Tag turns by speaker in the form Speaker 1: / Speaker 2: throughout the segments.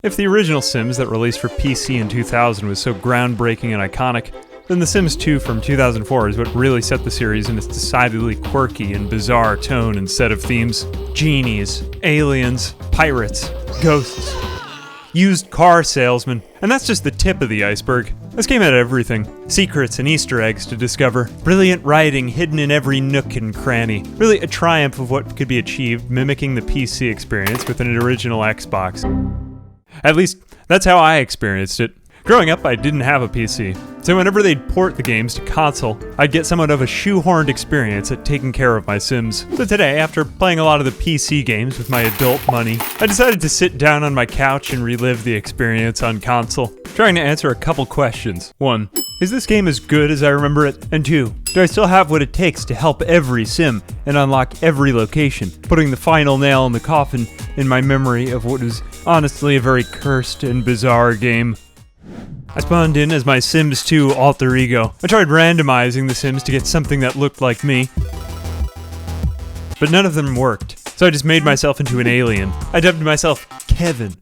Speaker 1: If the original Sims that released for PC in 2000 was so groundbreaking and iconic, then The Sims 2 from 2004 is what really set the series in its decidedly quirky and bizarre tone and set of themes. Genies, aliens, pirates, ghosts, used car salesmen, and that's just the tip of the iceberg. This game had everything. Secrets and Easter eggs to discover, brilliant writing hidden in every nook and cranny. Really a triumph of what could be achieved mimicking the PC experience with an original Xbox. At least, that's how I experienced it. Growing up, I didn't have a PC, so whenever they'd port the games to console, I'd get somewhat of a shoehorned experience at taking care of my Sims. So today, after playing a lot of the PC games with my adult money, I decided to sit down on my couch and relive the experience on console, trying to answer a couple questions. 1. Is this game as good as I remember it? And 2. Do I still have what it takes to help every Sim and unlock every location, putting the final nail in the coffin in my memory of what was honestly a very cursed and bizarre game? I spawned in as my Sims 2 alter ego. I tried randomizing the Sims to get something that looked like me, but none of them worked, so I just made myself into an alien. I dubbed myself Kevin.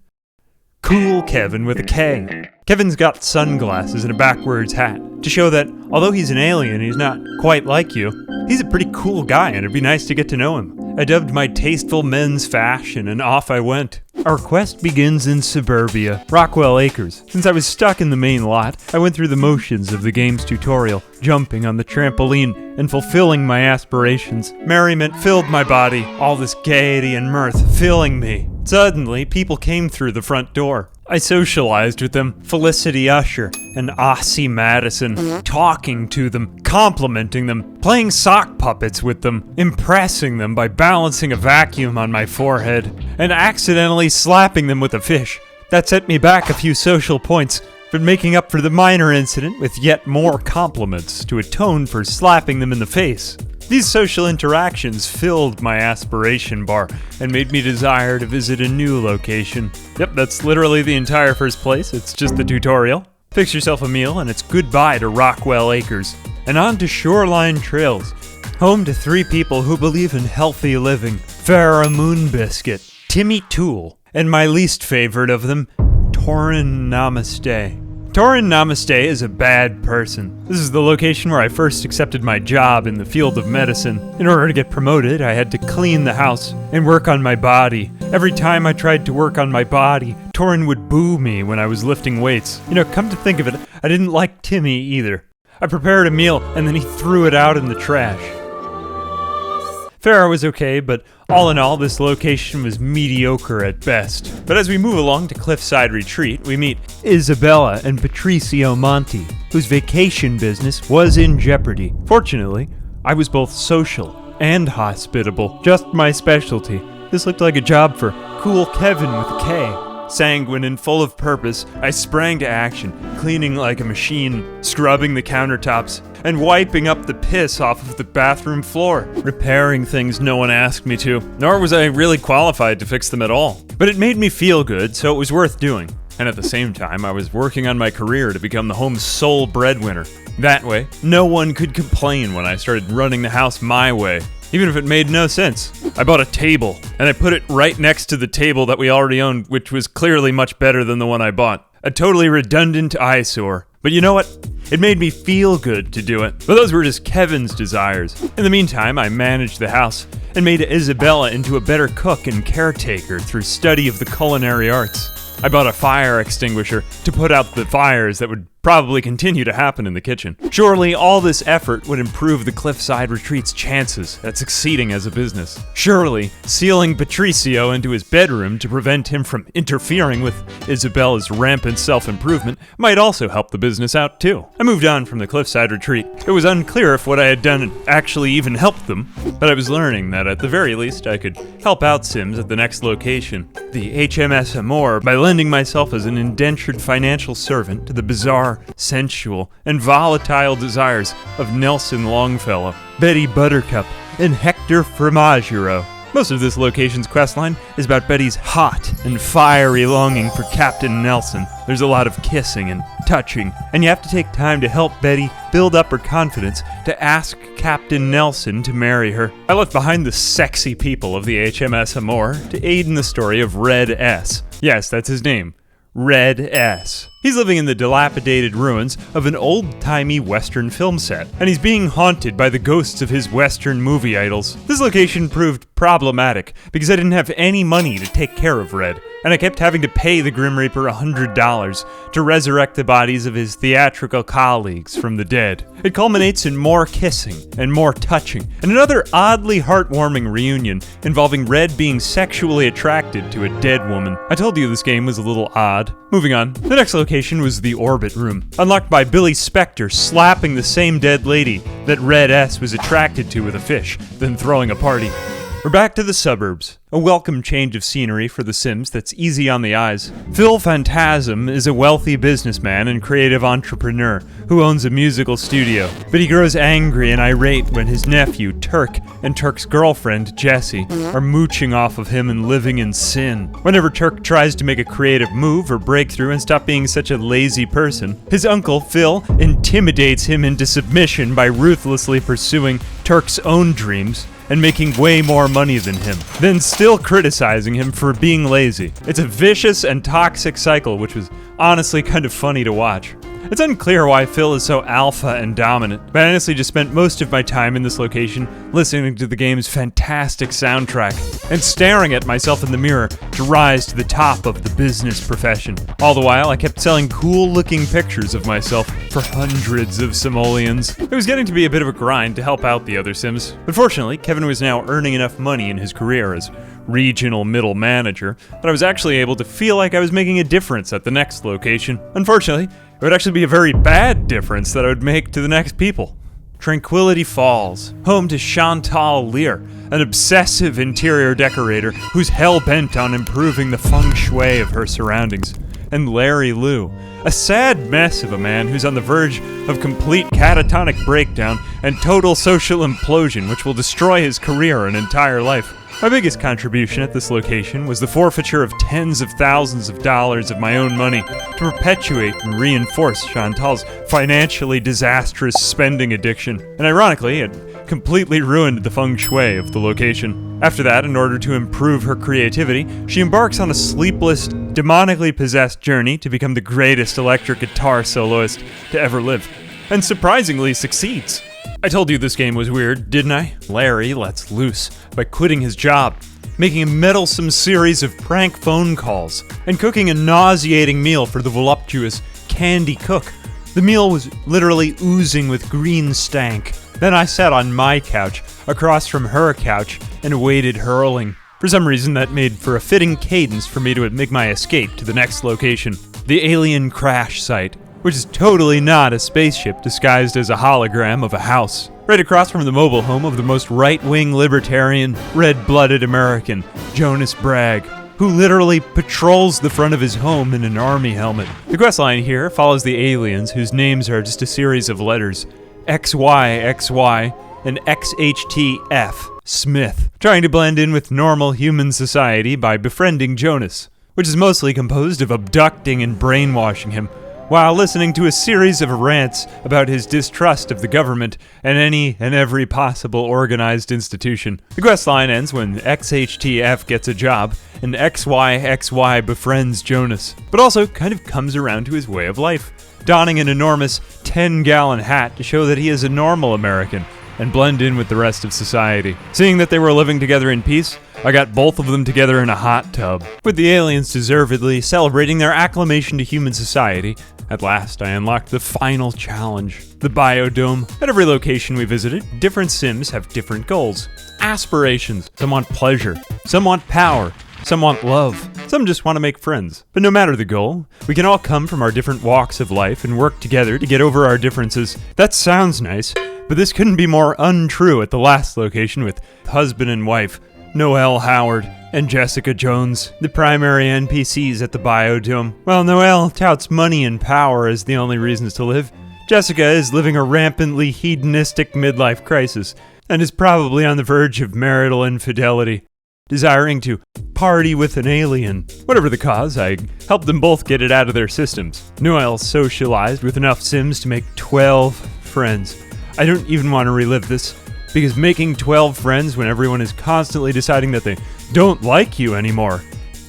Speaker 1: Cool Kevin with a K. Kevin's got sunglasses and a backwards hat, to show that, although he's an alien, he's not quite like you. He's a pretty cool guy, and it'd be nice to get to know him. I dubbed my tasteful men's fashion, and off I went. Our quest begins in suburbia, Rockwell Acres. Since I was stuck in the main lot, I went through the motions of the game's tutorial, jumping on the trampoline and fulfilling my aspirations. Merriment filled my body, all this gaiety and mirth filling me. Suddenly, people came through the front door. I socialized with them, Felicity Usher and Ossie Madison, talking to them, complimenting them, playing sock puppets with them, impressing them by balancing a vacuum on my forehead, and accidentally slapping them with a fish. That set me back a few social points, but making up for the minor incident with yet more compliments to atone for slapping them in the face. These social interactions filled my aspiration bar and made me desire to visit a new location. Yep, that's literally the entire first place. It's just the tutorial. Fix yourself a meal and it's goodbye to Rockwell Acres. And on to Shoreline Trails, home to 3 people who believe in healthy living. Farrah Moonbiscuit, Timmy Toole, and my least favorite of them, Torin Namaste. Torin Namaste is a bad person. This is the location where I first accepted my job in the field of medicine. In order to get promoted, I had to clean the house and work on my body. Every time I tried to work on my body, Torin would boo me when I was lifting weights. You know, come to think of it, I didn't like Timmy either. I prepared a meal and then he threw it out in the trash. Farrah was okay, but all in all, this location was mediocre at best. But as we move along to Cliffside Retreat, we meet Isabella and Patricio Monti, whose vacation business was in jeopardy. Fortunately, I was both social and hospitable, just my specialty. This looked like a job for Cool Kevin with a K. Sanguine and full of purpose, I sprang to action, cleaning like a machine, scrubbing the countertops, and wiping up the piss off of the bathroom floor, repairing things no one asked me to, nor was I really qualified to fix them at all. But it made me feel good, so it was worth doing. And at the same time, I was working on my career to become the home's sole breadwinner. That way, no one could complain when I started running the house my way, even if it made no sense. I bought a table, and I put it right next to the table that we already owned, which was clearly much better than the one I bought. A totally redundant eyesore. But you know what? It made me feel good to do it. But those were just Kevin's desires. In the meantime, I managed the house and made Isabella into a better cook and caretaker through study of the culinary arts. I bought a fire extinguisher to put out the fires that would probably continue to happen in the kitchen. Surely all this effort would improve the Cliffside Retreat's chances at succeeding as a business. Surely sealing Patricio into his bedroom to prevent him from interfering with Isabella's rampant self-improvement might also help the business out too. I moved on from the Cliffside Retreat. It was unclear if what I had done actually even helped them, but I was learning that at the very least I could help out Sims at the next location, the HMS Amore, by lending myself as an indentured financial servant to the bizarre, sensual, and volatile desires of Nelson Longfellow, Betty Buttercup, and Hector Fromaggero. Most of this location's questline is about Betty's hot and fiery longing for Captain Nelson. There's a lot of kissing and touching, and you have to take time to help Betty build up her confidence to ask Captain Nelson to marry her. I left behind the sexy people of the HMS Amore to aid in the story of Red S. Yes, that's his name. Red S. He's living in the dilapidated ruins of an old-timey Western film set, and he's being haunted by the ghosts of his Western movie idols. This location proved problematic because I didn't have any money to take care of Red, and I kept having to pay the Grim Reaper $100 to resurrect the bodies of his theatrical colleagues from the dead. It culminates in more kissing and more touching, and another oddly heartwarming reunion involving Red being sexually attracted to a dead woman. I told you this game was a little odd. Moving on, the next location was the Orbit Room, unlocked by Billy Spector slapping the same dead lady that Red S was attracted to with a fish, then throwing a party. We're back to the suburbs. A welcome change of scenery for the Sims that's easy on the eyes. Phil Phantasm is a wealthy businessman and creative entrepreneur who owns a musical studio, but he grows angry and irate when his nephew, Turk, and Turk's girlfriend, Jessie, are mooching off of him and living in sin. Whenever Turk tries to make a creative move or breakthrough and stop being such a lazy person, his uncle, Phil, intimidates him into submission by ruthlessly pursuing Turk's own dreams and making way more money than him, then still criticizing him for being lazy. It's a vicious and toxic cycle, which was honestly kind of funny to watch. It's unclear why Phil is so alpha and dominant, but I honestly just spent most of my time in this location listening to the game's fantastic soundtrack and staring at myself in the mirror to rise to the top of the business profession. All the while, I kept selling cool-looking pictures of myself for hundreds of simoleons. It was getting to be a bit of a grind to help out the other Sims, but fortunately, Kevin was now earning enough money in his career as regional middle manager that I was actually able to feel like I was making a difference at the next location. Unfortunately, it would actually be a very bad difference that I would make to the next people. Tranquility Falls, home to Chantal Lear, an obsessive interior decorator who's hell-bent on improving the feng shui of her surroundings. And Larry Liu, a sad mess of a man who's on the verge of complete catatonic breakdown and total social implosion which will destroy his career and entire life. My biggest contribution at this location was the forfeiture of tens of thousands of dollars of my own money to perpetuate and reinforce Chantal's financially disastrous spending addiction. And ironically, it completely ruined the feng shui of the location. After that, in order to improve her creativity, she embarks on a sleepless, demonically possessed journey to become the greatest electric guitar soloist to ever live, and surprisingly succeeds. I told you this game was weird, didn't I? Larry lets loose by quitting his job, making a meddlesome series of prank phone calls, and cooking a nauseating meal for the voluptuous Candy Cook. The meal was literally oozing with green stank. Then I sat on my couch, across from her couch, and awaited hurling. For some reason, that made for a fitting cadence for me to make my escape to the next location, the alien crash site, which is totally not a spaceship disguised as a hologram of a house. Right across from the mobile home of the most right-wing libertarian, red-blooded American, Jonas Bragg, who literally patrols the front of his home in an army helmet. The questline here follows the aliens whose names are just a series of letters, XYXY and XHTF, Smith, trying to blend in with normal human society by befriending Jonas, which is mostly composed of abducting and brainwashing him, while listening to a series of rants about his distrust of the government and any and every possible organized institution. The questline ends when XHTF gets a job and XYXY befriends Jonas, but also kind of comes around to his way of life, donning an enormous 10-gallon hat to show that he is a normal American and blend in with the rest of society. Seeing that they were living together in peace, I got both of them together in a hot tub. With the aliens deservedly celebrating their acclamation to human society, at last I unlocked the final challenge, the Biodome. At every location we visited, different Sims have different goals, aspirations. Some want pleasure, some want power, some want love, some just want to make friends. But no matter the goal, we can all come from our different walks of life and work together to get over our differences. That sounds nice, but this couldn't be more untrue at the last location with husband and wife, Noelle Howard and Jessica Jones, the primary NPCs at the Biodome. While Noelle touts money and power as the only reasons to live, Jessica is living a rampantly hedonistic midlife crisis and is probably on the verge of marital infidelity, desiring to party with an alien. Whatever the cause, I helped them both get it out of their systems. Noelle socialized with enough Sims to make 12 friends. I don't even want to relive this, because making 12 friends when everyone is constantly deciding that they don't like you anymore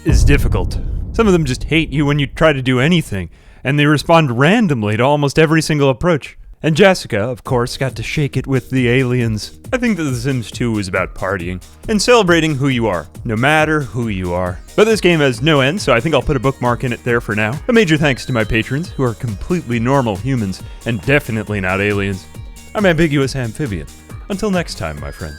Speaker 1: is difficult. Some of them just hate you when you try to do anything, and they respond randomly to almost every single approach. And Jessica, of course, got to shake it with the aliens. I think that The Sims 2 is about partying and celebrating who you are, no matter who you are. But this game has no end, so I think I'll put a bookmark in it there for now. A major thanks to my patrons, who are completely normal humans, and definitely not aliens. I'm Ambiguous Amphibian. Until next time, my friends.